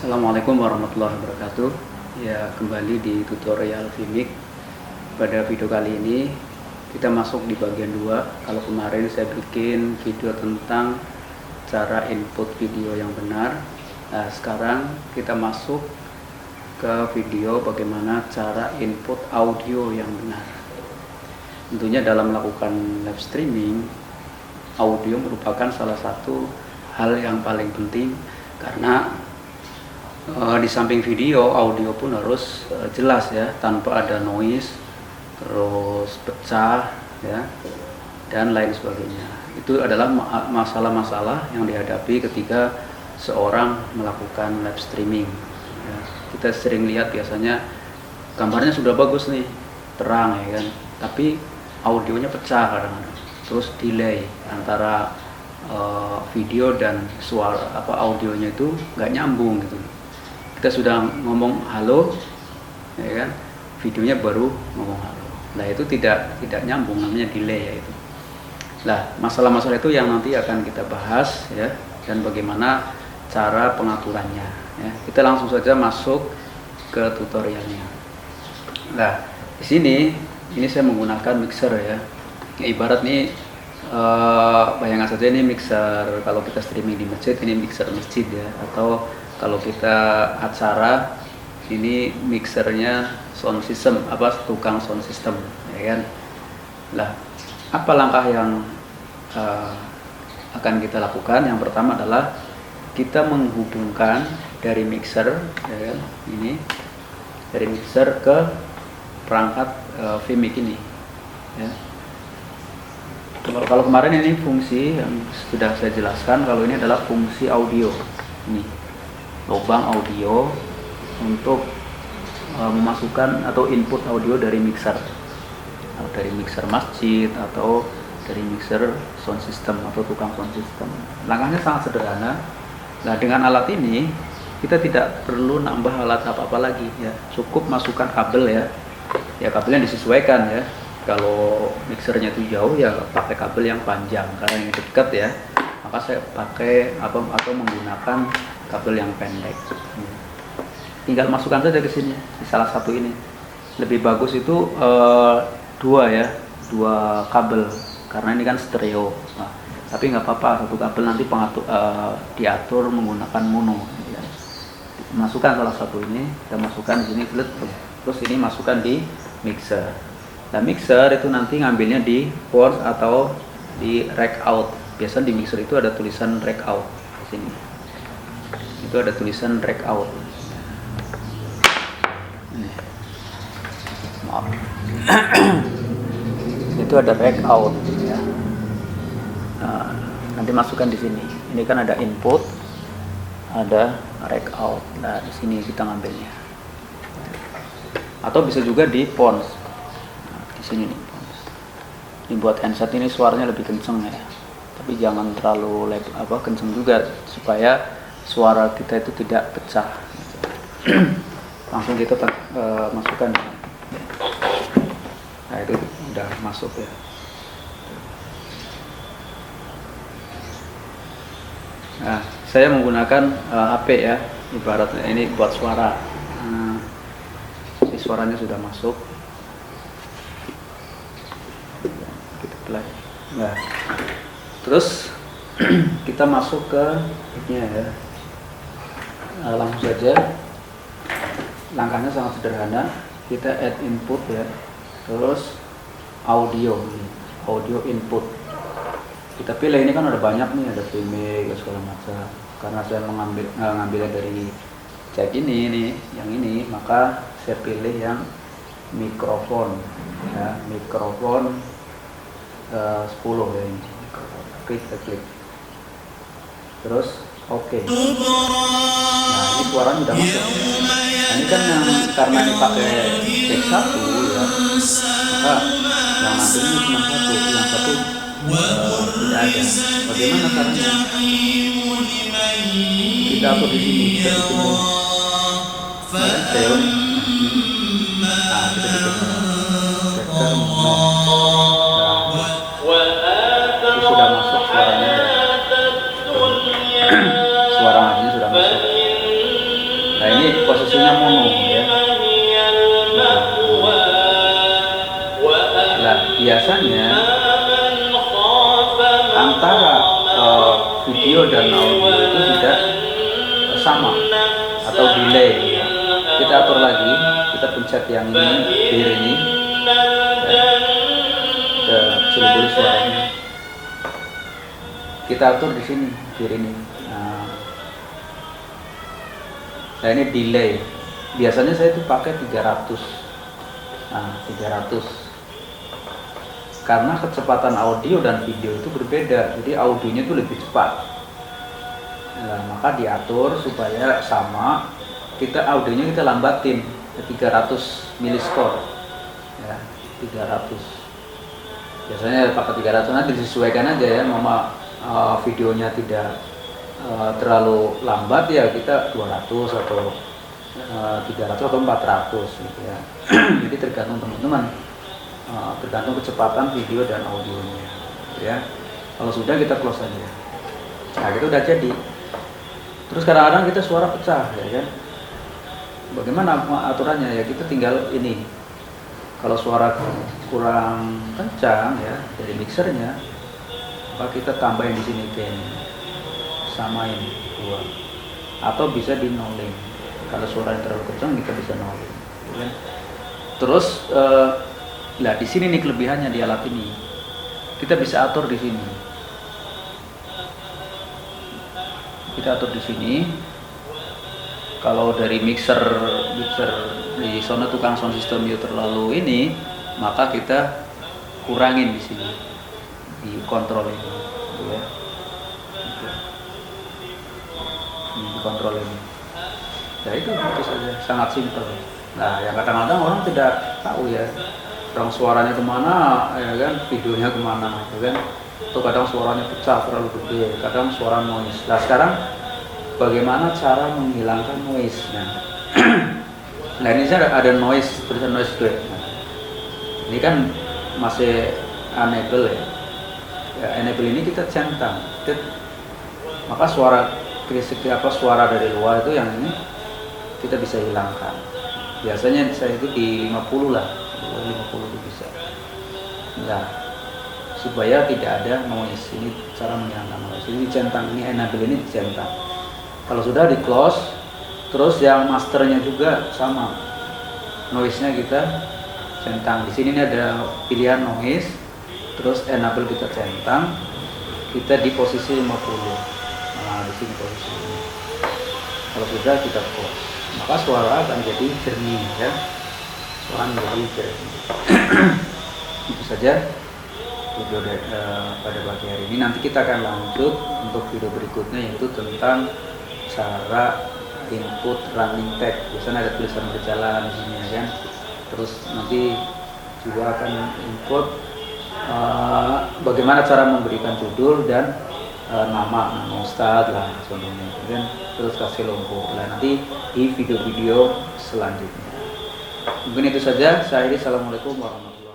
Assalamualaikum warahmatullahi wabarakatuh. Ya, kembali di tutorial Vmix. Pada video kali ini kita masuk di bagian 2. Kalau kemarin saya bikin video tentang cara input video yang benar. Nah, sekarang kita masuk ke video bagaimana cara input audio yang benar. Tentunya dalam melakukan live streaming, audio merupakan salah satu hal yang paling penting karena di samping video, audio pun harus jelas ya, tanpa ada noise, terus pecah ya, dan lain sebagainya. Itu adalah masalah-masalah yang dihadapi ketika seorang melakukan live streaming ya. Kita sering lihat biasanya gambarnya sudah bagus nih, terang ya kan, tapi audionya pecah kadang-kadang, terus delay antara video dan suara audionya itu nggak nyambung gitu. Kita sudah ngomong halo ya kan, videonya baru ngomong halo. Nah, itu tidak nyambung, namanya delay ya itu. Nah, masalah-masalah itu yang nanti akan kita bahas ya, dan bagaimana cara pengaturannya ya. Kita langsung saja masuk ke tutorialnya. Nah, di sini ini saya menggunakan mixer ya. Ibarat nih bayangkan saja ini mixer kalau kita streaming di masjid, ini mixer masjid ya, atau kalau kita acara ini mixernya sound system, tukang sound system ya kan. Lah, apa langkah yang akan kita lakukan? Yang pertama adalah kita menghubungkan dari mixer ya kan, ini dari mixer ke perangkat Vmix ini ya. Kalau kemarin ini fungsi yang sudah saya jelaskan, kalau ini adalah fungsi audio, ini lubang audio untuk memasukkan atau input audio dari mixer, masjid atau dari mixer sound system atau tukang sound system. Langkahnya sangat sederhana. Nah, dengan alat ini kita tidak perlu nambah alat apa-apa lagi ya, cukup masukkan kabel ya kabelnya disesuaikan ya. Kalau mixernya itu jauh ya pakai kabel yang panjang, karena yang dekat ya maka saya pakai atau menggunakan kabel yang pendek. Tinggal masukkan saja ke sini, di salah satu ini. Lebih bagus itu dua kabel, karena ini kan stereo. Nah, tapi nggak apa-apa, satu kabel nanti diatur menggunakan mono ya. Masukkan salah satu ini, kita masukkan di sini, terus ini masukkan di mixer. Nah, mixer itu nanti ngambilnya di port atau di rack out. Biasanya di mixer itu ada tulisan rack out di sini. Itu ada tulisan rack out. Ini. Maaf. Itu ada rack out ya. Nah, nanti masukkan di sini. Ini kan ada input, ada rack out. Nah, di sini kita ngambilnya. Atau bisa juga di pons. Sini nih, ini buat handset ini suaranya lebih kenceng ya, tapi jangan terlalu kenceng juga supaya suara kita itu tidak pecah. Langsung kita masukkan. Nah, itu udah masuk ya. Nah, saya menggunakan HP ya, ibaratnya ini buat suara. Nah, ini suaranya sudah masuk. Nah, terus kita masuk ke ini ya. Langsung saja, langkahnya sangat sederhana. Kita add input ya, terus audio input. Kita pilih, ini kan ada banyak nih, ada Vmix segala macam. Karena saya ngambilnya dari cek ini nih, yang ini, maka saya pilih yang mikrofon ya, mikrofon 10 ya ini. Kita klik. Terus oke. Nah, ini suaranya udah masuk. Nah, ini kan karena ini pakai jack 1 ya, maka yang nanti ini cuma satu, yang satu tidak ada. Bagaimana caranya? Kita atur di sini, kita bikin stereo. Nah, kita bikin sudah masuk suaranya ya. Suara nadinya sudah masuk. posisinya mono ya. Nah, biasanya antara video dan audio itu tidak sama atau delay ya. Kita atur lagi, kita pencet yang ini, bir ini ya. Kita kecil dulu suaranya, kita atur di sini bir ini. Nah ini delay, biasanya saya itu pakai 300. Nah 300 karena kecepatan audio dan video itu berbeda, jadi audionya itu lebih cepat. Nah, maka diatur supaya sama, kita audionya kita lambatin ke 300 miliskor ya, 300. Biasanya pakai 300, nanti disesuaikan aja ya, mama videonya tidak terlalu lambat ya kita 200 atau 300 atau 400 gitu ya. Jadi tergantung teman-teman, tergantung kecepatan video dan audionya ya. Kalau sudah kita close aja. Nah itu udah jadi. Terus kadang-kadang kita suara pecah ya kan. Bagaimana aturannya ya, kita tinggal ini. Kalau suara kurang kencang ya dari mixernya, maka kita tambahin di sini gain, samain 2, atau bisa di nolling. Kalau suara yang terlalu kencang kita bisa nolling ya. Terus lah di sini nih kelebihannya di alat ini, kita bisa atur di sini. Kita atur di sini. Kalau dari mixer di sana tukang sound system itu terlalu ini, maka kita kurangin di sini di kontrol ini, ya. Di kontrol ini. Ya itu saja, sangat simpel. Nah, yang kadang-kadang orang tidak tahu ya, orang suaranya kemana, ya kan, videonya kemana, ya kan. Atau kadang suaranya pecah terlalu gede, kadang suara noise. Nah sekarang bagaimana cara menghilangkan noise? Nah ini saya ada noise, tulisan noise gate. Nah, ini kan masih enable ya. Ya enable ini kita centang, maka suara suara dari luar itu yang ini kita bisa hilangkan. Biasanya saya itu di 50 lah, 50 itu bisa. Nah, supaya tidak ada noise. Ini cara menghilangkan noise. Ini dicentang, ini enable ini dicentang. Kalau sudah di close, terus yang masternya juga sama, noise-nya kita centang. Di sini ada pilihan noise, terus enable kita centang, kita di posisi 50. Nah di sini posisi ini. Kalau sudah kita close, maka suara akan jadi jernih ya, suara menjadi jernih. Itu saja video pada pagi hari ini. Nanti kita akan lanjut untuk video berikutnya, yaitu tentang cara input running tag. Biasanya ada tulisan berjalan di sini ya kan. Terus nanti juga akan input bagaimana cara memberikan judul dan nama Ustadz lah contohnya, kan. Terus kasih logo. Nah nanti di video-video selanjutnya. Mungkin itu saja. Saya Assalamualaikum warahmatullahi wabarakatuh.